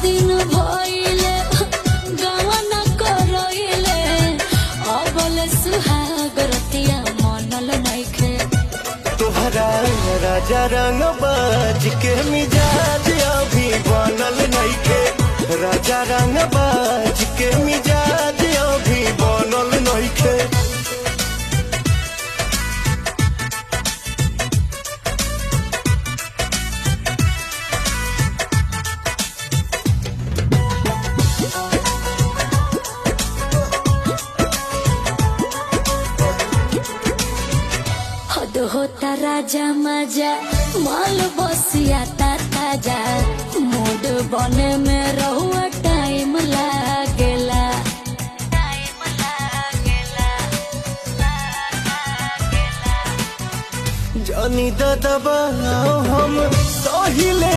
दिन भइले गवन करइले अबल सुहाग रतिया मनल नइखे तोहरा राजा रंग बाज के मिजाज अभी बनल नइखे राजा रंग बाज के मिजाज अभी बनल नइखे हद होता राजा मजा माल बसिया ताजा मूड बने में रहुआ टाइम लागेला जानी दादा हम सहिले